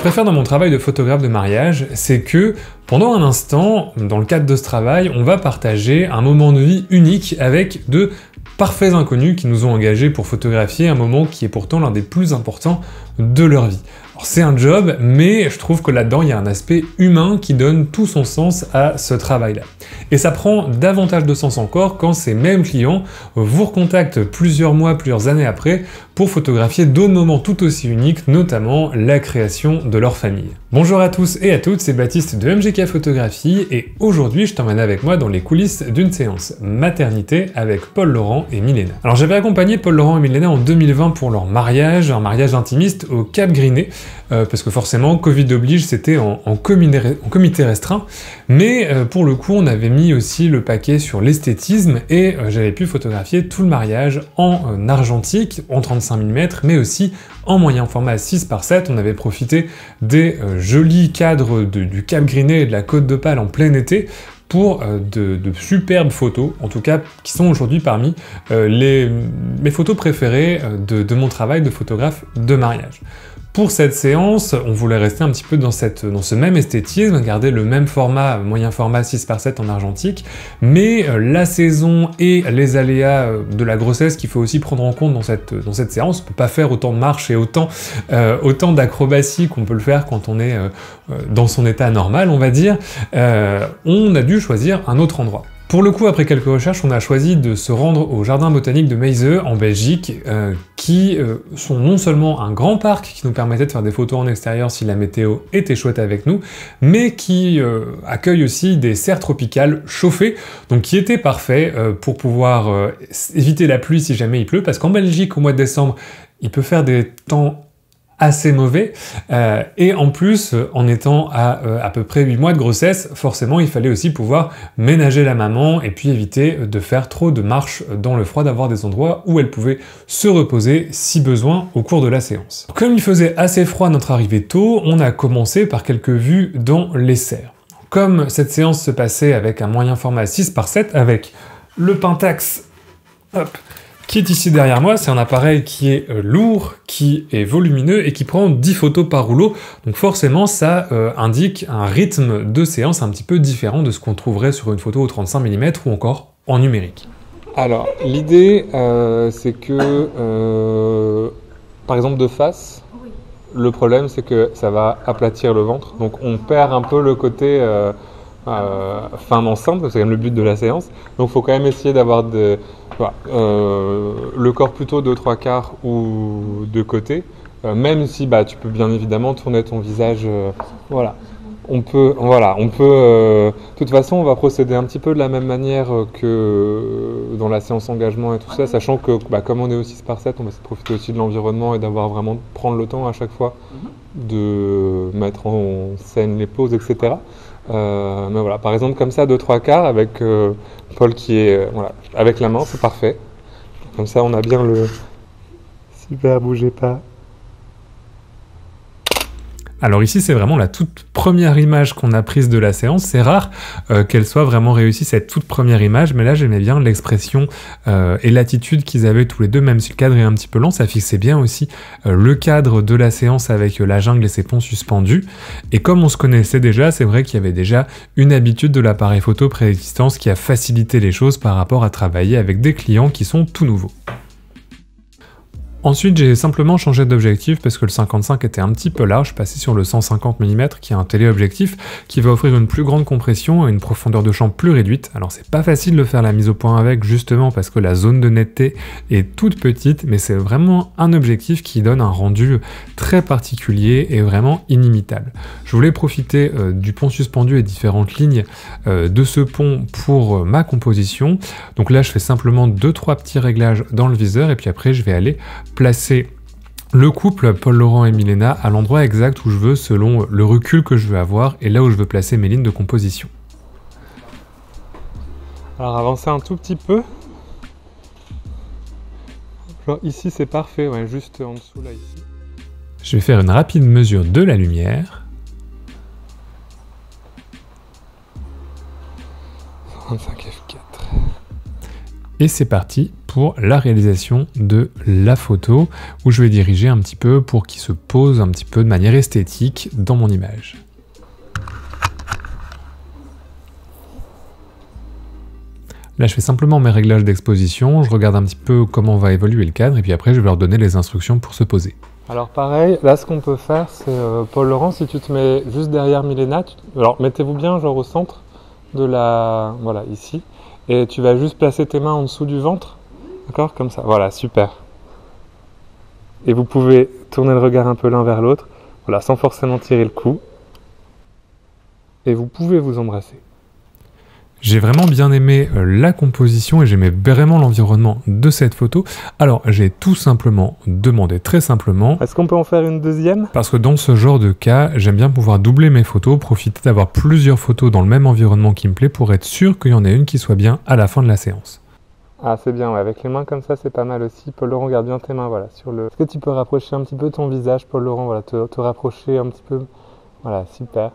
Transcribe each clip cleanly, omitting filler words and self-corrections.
je préfère dans mon travail de photographe de mariage, c'est que pendant un instant, dans le cadre de ce travail, on va partager un moment de vie unique avec de parfaits inconnus qui nous ont engagés pour photographier un moment qui est pourtant l'un des plus importants de leur vie. Alors c'est un job, mais je trouve que là-dedans, il y a un aspect humain qui donne tout son sens à ce travail-là. Et ça prend davantage de sens encore quand ces mêmes clients vous recontactent plusieurs mois, plusieurs années après pour photographier d'autres moments tout aussi uniques, notamment la création de leur famille. Bonjour à tous et à toutes, c'est Baptiste de MGK Photographie et aujourd'hui je t'emmène avec moi dans les coulisses d'une séance maternité avec Paul Laurent et Milena. Alors j'avais accompagné Paul Laurent et Milena en 2020 pour leur mariage, un mariage intimiste au Cap Griné, parce que forcément Covid oblige, c'était en comité restreint, mais pour le coup on avait mis aussi le paquet sur l'esthétisme et j'avais pu photographier tout le mariage en argentique, en 35 mm, mais aussi en moyen format 6x7. On avait profité des jolis cadres du Cap Griné et de la Côte d'Opale en plein été pour de superbes photos, en tout cas qui sont aujourd'hui parmi mes photos préférées de mon travail de photographe de mariage. Pour cette séance, on voulait rester un petit peu dans ce même esthétisme, garder le même format, moyen format 6x7 en argentique, mais la saison et les aléas de la grossesse qu'il faut aussi prendre en compte dans cette séance. On peut pas faire autant de marches et autant d'acrobaties qu'on peut le faire quand on est dans son état normal, on va dire. On a dû choisir un autre endroit. Pour le coup, après quelques recherches, on a choisi de se rendre au Jardin botanique de Meizhou en Belgique, qui sont non seulement un grand parc qui nous permettait de faire des photos en extérieur si la météo était chouette avec nous, mais qui accueille aussi des serres tropicales chauffées, donc qui étaient parfaits pour pouvoir éviter la pluie si jamais il pleut, parce qu'en Belgique, au mois de décembre, il peut faire des temps assez mauvais, et en plus, en étant à peu près 8 mois de grossesse, forcément il fallait aussi pouvoir ménager la maman et puis éviter de faire trop de marches dans le froid, d'avoir des endroits où elle pouvait se reposer si besoin au cours de la séance. Comme il faisait assez froid à notre arrivée tôt, on a commencé par quelques vues dans les serres. Comme cette séance se passait avec un moyen format 6x7, avec le Pentax, hop, qui est ici derrière moi, c'est un appareil qui est lourd, qui est volumineux et qui prend 10 photos par rouleau. Donc forcément, ça indique un rythme de séance un petit peu différent de ce qu'on trouverait sur une photo au 35 mm ou encore en numérique. Alors, l'idée, c'est que, par exemple de face, le problème c'est que ça va aplatir le ventre. Donc on perd un peu le côté femme enceinte, c'est quand même le but de la séance. Donc il faut quand même essayer d'avoir le corps plutôt de 3/4 ou de côté, même si tu peux bien évidemment tourner ton visage, voilà. On peut, de toute façon on va procéder un petit peu de la même manière que dans la séance engagement et tout ça, sachant que comme on est au 6x7, on va essayer de profiter aussi de l'environnement et prendre le temps à chaque fois de mettre en scène les poses, etc. Mais voilà, par exemple comme ça, 2/3 avec Paul qui est avec la main, c'est parfait. Comme ça, on a bien le... Super, bougez pas. Alors ici, c'est vraiment la toute première image qu'on a prise de la séance. C'est rare qu'elle soit vraiment réussie, cette toute première image, mais là, j'aimais bien l'expression et l'attitude qu'ils avaient tous les deux, même si le cadre est un petit peu lent, ça fixait bien aussi le cadre de la séance avec la jungle et ses ponts suspendus. Et comme on se connaissait déjà, c'est vrai qu'il y avait déjà une habitude de l'appareil photo préexistant, ce qui a facilité les choses par rapport à travailler avec des clients qui sont tout nouveaux. Ensuite, j'ai simplement changé d'objectif parce que le 55 était un petit peu large, passé sur le 150 mm qui est un téléobjectif qui va offrir une plus grande compression et une profondeur de champ plus réduite. Alors c'est pas facile de faire la mise au point avec, justement parce que la zone de netteté est toute petite, mais c'est vraiment un objectif qui donne un rendu très particulier et vraiment inimitable. Je voulais profiter du pont suspendu et différentes lignes de ce pont pour ma composition. Donc là, je fais simplement 2-3 petits réglages dans le viseur et puis après, je vais aller placer le couple Paul Laurent et Milena à l'endroit exact où je veux selon le recul que je veux avoir et là où je veux placer mes lignes de composition. Alors avancer un tout petit peu. Genre ici c'est parfait, ouais, juste en dessous là ici. Je vais faire une rapide mesure de la lumière. 25 f4. Et c'est parti pour la réalisation de la photo, où je vais diriger un petit peu pour qu'il se pose un petit peu de manière esthétique dans mon image. Là, je fais simplement mes réglages d'exposition, je regarde un petit peu comment va évoluer le cadre, et puis après, je vais leur donner les instructions pour se poser. Alors pareil, là, ce qu'on peut faire, c'est, Paul Laurent, si tu te mets juste derrière Milena, alors mettez-vous bien genre au centre de la... Voilà, ici, et tu vas juste placer tes mains en dessous du ventre, d'accord? Comme ça, voilà, super. Et vous pouvez tourner le regard un peu l'un vers l'autre, voilà, sans forcément tirer le cou. Et vous pouvez vous embrasser. J'ai vraiment bien aimé la composition et j'aimais vraiment l'environnement de cette photo. Alors j'ai tout simplement demandé, très simplement... Est-ce qu'on peut en faire une deuxième? Parce que dans ce genre de cas, j'aime bien pouvoir doubler mes photos, profiter d'avoir plusieurs photos dans le même environnement qui me plaît pour être sûr qu'il y en ait une qui soit bien à la fin de la séance. Ah c'est bien, ouais. Avec les mains comme ça c'est pas mal aussi. Paul Laurent, garde bien tes mains, voilà, sur le... Est-ce que tu peux rapprocher un petit peu ton visage, Paul Laurent, voilà, te rapprocher un petit peu... Voilà, super.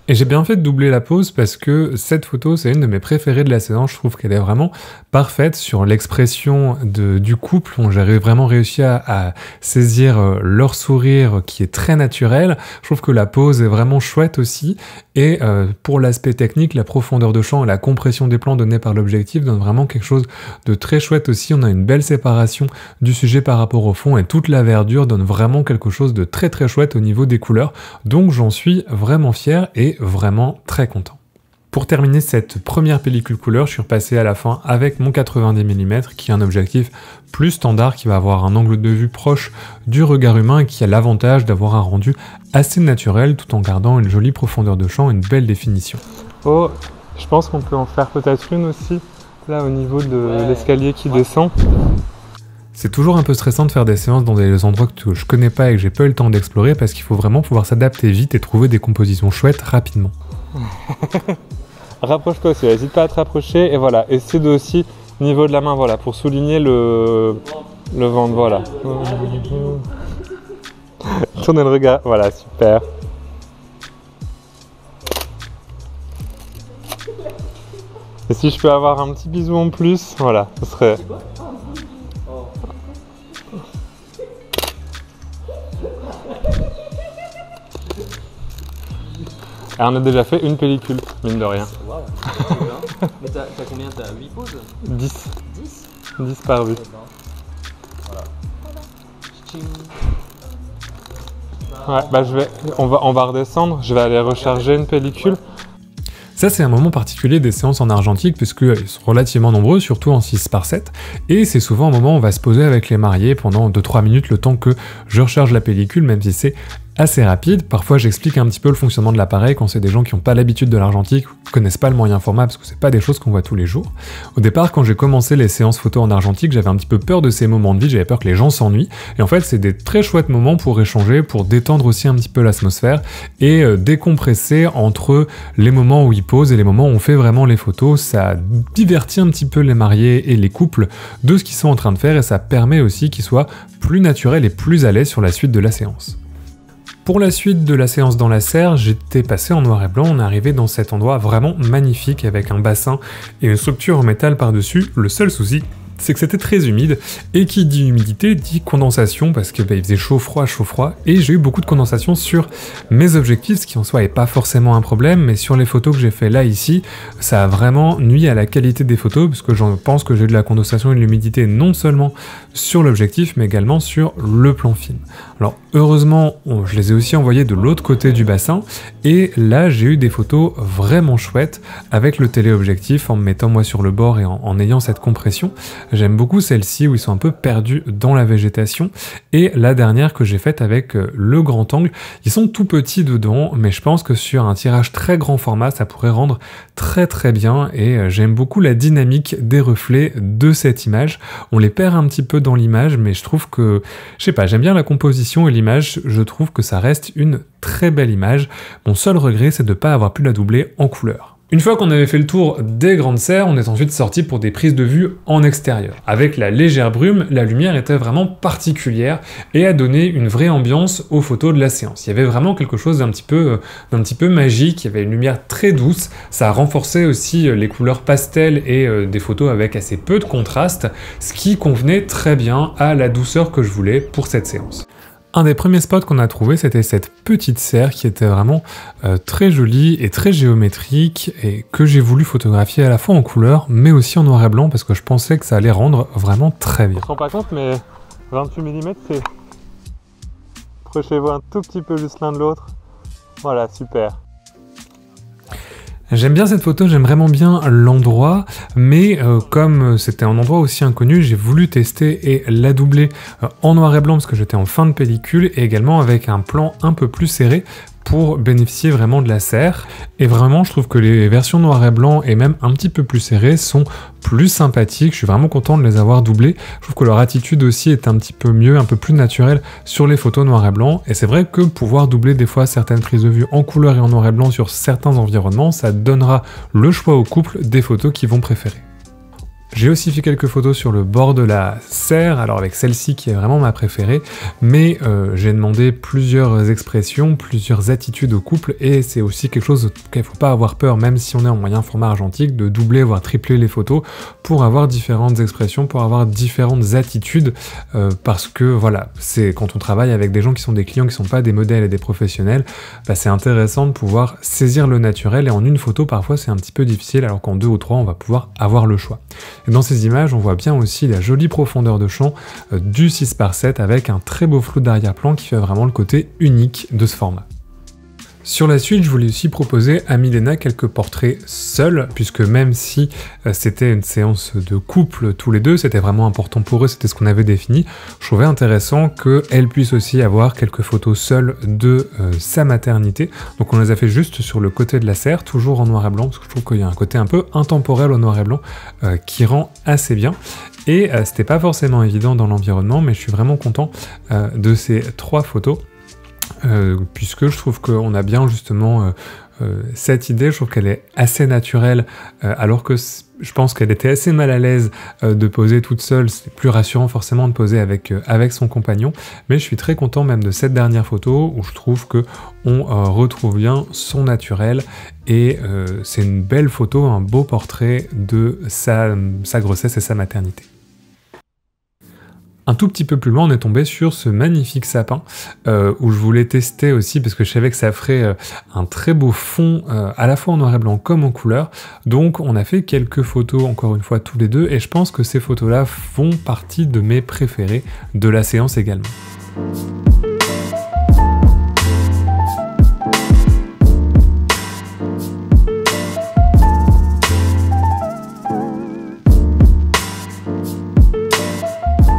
Et j'ai bien fait de doubler la pose parce que cette photo, c'est une de mes préférées de la séance. Je trouve qu'elle est vraiment parfaite sur l'expression du couple. J'ai vraiment réussi à saisir leur sourire qui est très naturel. Je trouve que la pose est vraiment chouette aussi. Et pour l'aspect technique, la profondeur de champ et la compression des plans donnés par l'objectif donnent vraiment quelque chose de très chouette aussi. On a une belle séparation du sujet par rapport au fond et toute la verdure donne vraiment quelque chose de très très chouette au niveau des couleurs. Donc j'en suis vraiment fier et vraiment très content. Pour terminer cette première pellicule couleur, je suis repassé à la fin avec mon 90 mm qui est un objectif plus standard qui va avoir un angle de vue proche du regard humain et qui a l'avantage d'avoir un rendu assez naturel tout en gardant une jolie profondeur de champ et une belle définition. Oh, je pense qu'on peut en faire peut-être une aussi, là au niveau de l'escalier qui descend. C'est toujours un peu stressant de faire des séances dans des endroits que je connais pas et que j'ai pas eu le temps d'explorer parce qu'il faut vraiment pouvoir s'adapter vite et trouver des compositions chouettes rapidement. Rapproche-toi aussi, n'hésite pas à te rapprocher et voilà, essaie de aussi niveau de la main, voilà, pour souligner le ventre, voilà. Tournez le regard, voilà, super. Et si je peux avoir un petit bisou en plus, voilà, ce serait... Alors on a déjà fait une pellicule, mine de rien. Waouh, mais t'as combien? T'as 8 poses? 10. 10? 10 par 8. Voilà. Ouais, bah on va redescendre, je vais aller recharger une pellicule. Ça, c'est un moment particulier des séances en argentique, puisqu'ils sont relativement nombreux, surtout en 6x7, et c'est souvent un moment où on va se poser avec les mariés pendant 2-3 minutes, le temps que je recharge la pellicule, même si c'est assez rapide. Parfois, j'explique un petit peu le fonctionnement de l'appareil quand c'est des gens qui n'ont pas l'habitude de l'argentique, qui connaissent pas le moyen format, parce que c'est pas des choses qu'on voit tous les jours. Au départ, quand j'ai commencé les séances photo en argentique, j'avais un petit peu peur de ces moments de vide, j'avais peur que les gens s'ennuient, et en fait, c'est des très chouettes moments pour échanger, pour détendre aussi un petit peu l'atmosphère, et décompresser entre les moments où ils posent et les moments où on fait vraiment les photos. Ça divertit un petit peu les mariés et les couples de ce qu'ils sont en train de faire, et ça permet aussi qu'ils soient plus naturels et plus à l'aise sur la suite de la séance. Pour la suite de la séance dans la serre, j'étais passé en noir et blanc, on est arrivé dans cet endroit vraiment magnifique avec un bassin et une structure en métal par-dessus. Le seul souci, c'est que c'était très humide, et qui dit humidité dit condensation, parce que il faisait chaud-froid, et j'ai eu beaucoup de condensation sur mes objectifs, ce qui en soi est pas forcément un problème, mais sur les photos que j'ai fait là, ici, ça a vraiment nuit à la qualité des photos, parce que j'en pense que j'ai de la condensation et de l'humidité non seulement sur l'objectif, mais également sur le plan film. Alors heureusement, je les ai aussi envoyés de l'autre côté du bassin, et là j'ai eu des photos vraiment chouettes, avec le téléobjectif, en me mettant moi sur le bord et en ayant cette compression. J'aime beaucoup celle-ci où ils sont un peu perdus dans la végétation, et la dernière que j'ai faite avec le grand angle. Ils sont tout petits dedans, mais je pense que sur un tirage très grand format, ça pourrait rendre très très bien, et j'aime beaucoup la dynamique des reflets de cette image. On les perd un petit peu dans l'image, mais je trouve que, je sais pas, j'aime bien la composition et l'image, je trouve que ça reste une très belle image. Mon seul regret, c'est de ne pas avoir pu la doubler en couleur. Une fois qu'on avait fait le tour des grandes serres, on est ensuite sorti pour des prises de vue en extérieur. Avec la légère brume, la lumière était vraiment particulière et a donné une vraie ambiance aux photos de la séance. Il y avait vraiment quelque chose d'un petit peu magique, il y avait une lumière très douce, ça renforçait aussi les couleurs pastel et des photos avec assez peu de contraste, ce qui convenait très bien à la douceur que je voulais pour cette séance. Un des premiers spots qu'on a trouvé, c'était cette petite serre qui était vraiment très jolie et très géométrique et que j'ai voulu photographier à la fois en couleur mais aussi en noir et blanc parce que je pensais que ça allait rendre vraiment très bien. On se rend pas compte mais 28 mm c'est... Approchez-vous un tout petit peu juste l'un de l'autre. Voilà, super. J'aime bien cette photo, j'aime vraiment bien l'endroit, mais comme c'était un endroit aussi inconnu, j'ai voulu tester et la doubler en noir et blanc parce que j'étais en fin de pellicule et également avec un plan un peu plus serré pour bénéficier vraiment de la serre. Et vraiment, je trouve que les versions noir et blanc et même un petit peu plus serrées sont plus sympathiques. Je suis vraiment content de les avoir doublées. Je trouve que leur attitude aussi est un petit peu mieux, un peu plus naturelle sur les photos noir et blanc. Et c'est vrai que pouvoir doubler des fois certaines prises de vue en couleur et en noir et blanc sur certains environnements, ça donnera le choix au couple des photos qu'ils vont préférer. J'ai aussi fait quelques photos sur le bord de la serre, alors avec celle-ci qui est vraiment ma préférée, mais j'ai demandé plusieurs expressions, plusieurs attitudes au couple, et c'est aussi quelque chose qu'il ne faut pas avoir peur, même si on est en moyen format argentique, de doubler, voire tripler les photos, pour avoir différentes expressions, pour avoir différentes attitudes, parce que voilà, c'est quand on travaille avec des gens qui sont des clients, qui ne sont pas des modèles et des professionnels, bah, c'est intéressant de pouvoir saisir le naturel, et en une photo, parfois c'est un petit peu difficile, alors qu'en 2 ou 3, on va pouvoir avoir le choix. Et dans ces images, on voit bien aussi la jolie profondeur de champ du 6:7 avec un très beau flou d'arrière-plan qui fait vraiment le côté unique de ce format. Sur la suite, je voulais aussi proposer à Milena quelques portraits seuls, puisque même si c'était une séance de couple tous les deux, c'était vraiment important pour eux, c'était ce qu'on avait défini, je trouvais intéressant qu'elle puisse aussi avoir quelques photos seules de sa maternité. Donc on les a fait juste sur le côté de la serre, toujours en noir et blanc, parce que je trouve qu'il y a un côté un peu intemporel au noir et blanc qui rend assez bien. Et c'était pas forcément évident dans l'environnement, mais je suis vraiment content de ces 3 photos. Puisque je trouve qu'on a bien justement cette idée, je trouve qu'elle est assez naturelle, alors que je pense qu'elle était assez mal à l'aise de poser toute seule, c'est plus rassurant forcément de poser avec son compagnon, mais je suis très content même de cette dernière photo où je trouve qu'on retrouve bien son naturel et c'est une belle photo, un beau portrait de sa grossesse et sa maternité. Un tout petit peu plus loin, on est tombé sur ce magnifique sapin où je voulais tester aussi parce que je savais que ça ferait un très beau fond à la fois en noir et blanc comme en couleur. Donc on a fait quelques photos encore une fois tous les deux et je pense que ces photos-là font partie de mes préférées de la séance également.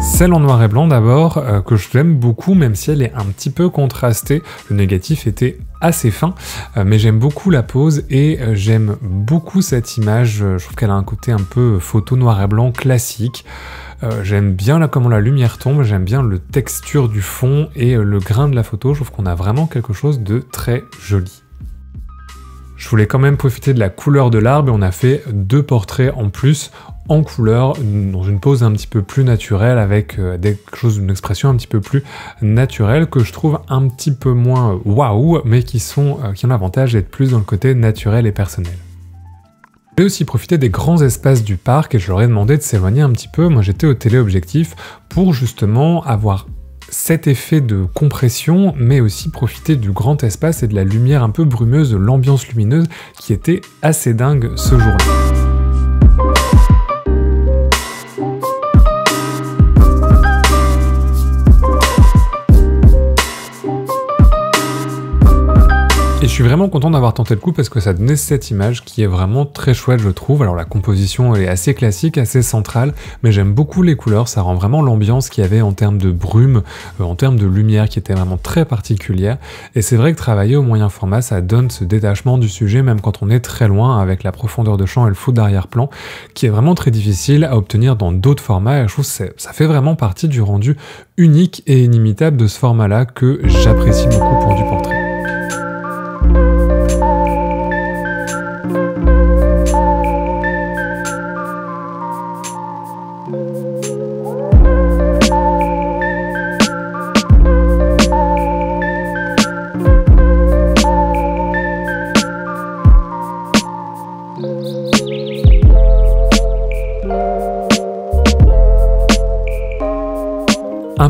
Celle en noir et blanc d'abord, que je l'aime beaucoup, même si elle est un petit peu contrastée. Le négatif était assez fin, mais j'aime beaucoup la pose et j'aime beaucoup cette image. Je trouve qu'elle a un côté un peu photo noir et blanc classique. J'aime bien comment la lumière tombe, j'aime bien le texture du fond et le grain de la photo. Je trouve qu'on a vraiment quelque chose de très joli. Je voulais quand même profiter de la couleur de l'arbre et on a fait 2 portraits en plus en couleur, dans une pose un petit peu plus naturelle, avec une expression un petit peu plus naturelle, que je trouve un petit peu moins waouh, mais qui ont l'avantage d'être plus dans le côté naturel et personnel. J'ai aussi profité des grands espaces du parc et je leur ai demandé de s'éloigner un petit peu. Moi j'étais au téléobjectif pour justement avoir cet effet de compression, mais aussi profiter du grand espace et de la lumière un peu brumeuse, de l'ambiance lumineuse qui était assez dingue ce jour-là. Et je suis vraiment content d'avoir tenté le coup parce que ça donnait cette image qui est vraiment très chouette, je trouve. Alors la composition elle est assez classique, assez centrale, mais j'aime beaucoup les couleurs, ça rend vraiment l'ambiance qu'il y avait en termes de brume, en termes de lumière qui était vraiment très particulière. Et c'est vrai que travailler au moyen format, ça donne ce détachement du sujet, même quand on est très loin, avec la profondeur de champ et le flou d'arrière-plan, qui est vraiment très difficile à obtenir dans d'autres formats. Et je trouve que ça fait vraiment partie du rendu unique et inimitable de ce format-là que j'apprécie beaucoup pour du portrait.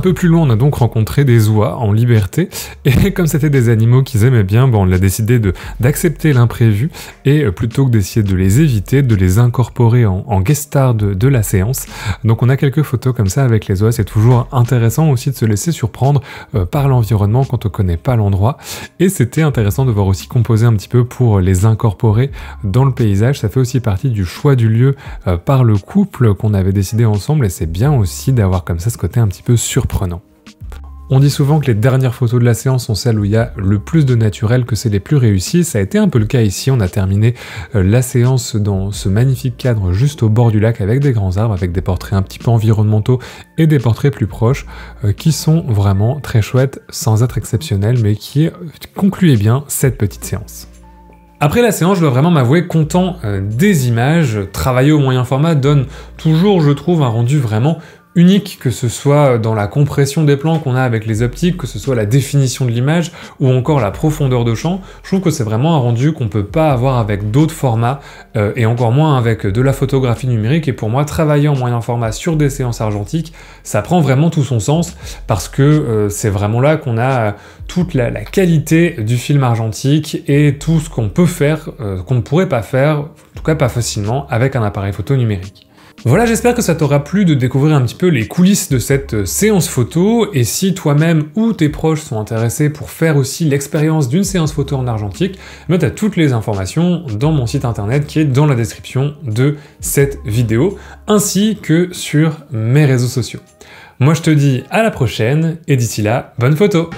peu plus loin, on a donc rencontré des oies en liberté, et comme c'était des animaux qu'ils aimaient bien, bon, on a décidé d'accepter l'imprévu, et plutôt que d'essayer de les éviter, de les incorporer en guest star de la séance. Donc on a quelques photos comme ça avec les oies, c'est toujours intéressant aussi de se laisser surprendre par l'environnement quand on connaît pas l'endroit, et c'était intéressant de voir aussi composer un petit peu pour les incorporer dans le paysage. Ça fait aussi partie du choix du lieu par le couple qu'on avait décidé ensemble, et c'est bien aussi d'avoir comme ça ce côté un petit peu surprenant. On dit souvent que les dernières photos de la séance sont celles où il y a le plus de naturel, que c'est les plus réussies. Ça a été un peu le cas ici, on a terminé la séance dans ce magnifique cadre juste au bord du lac avec des grands arbres, avec des portraits un petit peu environnementaux et des portraits plus proches qui sont vraiment très chouettes, sans être exceptionnels, mais qui concluaient bien cette petite séance. Après la séance, je dois vraiment m'avouer content des images. Travailler au moyen format donne toujours, je trouve, un rendu vraiment unique, que ce soit dans la compression des plans qu'on a avec les optiques, que ce soit la définition de l'image ou encore la profondeur de champ. Je trouve que c'est vraiment un rendu qu'on peut pas avoir avec d'autres formats et encore moins avec de la photographie numérique. Et pour moi, travailler en moyen format sur des séances argentiques, ça prend vraiment tout son sens parce que c'est vraiment là qu'on a toute la qualité du film argentique et tout ce qu'on peut faire, qu'on ne pourrait pas faire, en tout cas pas facilement, avec un appareil photo numérique. Voilà, j'espère que ça t'aura plu de découvrir un petit peu les coulisses de cette séance photo, et si toi-même ou tes proches sont intéressés pour faire aussi l'expérience d'une séance photo en argentique, tu as toutes les informations dans mon site internet qui est dans la description de cette vidéo, ainsi que sur mes réseaux sociaux. Moi je te dis à la prochaine, et d'ici là, bonne photo!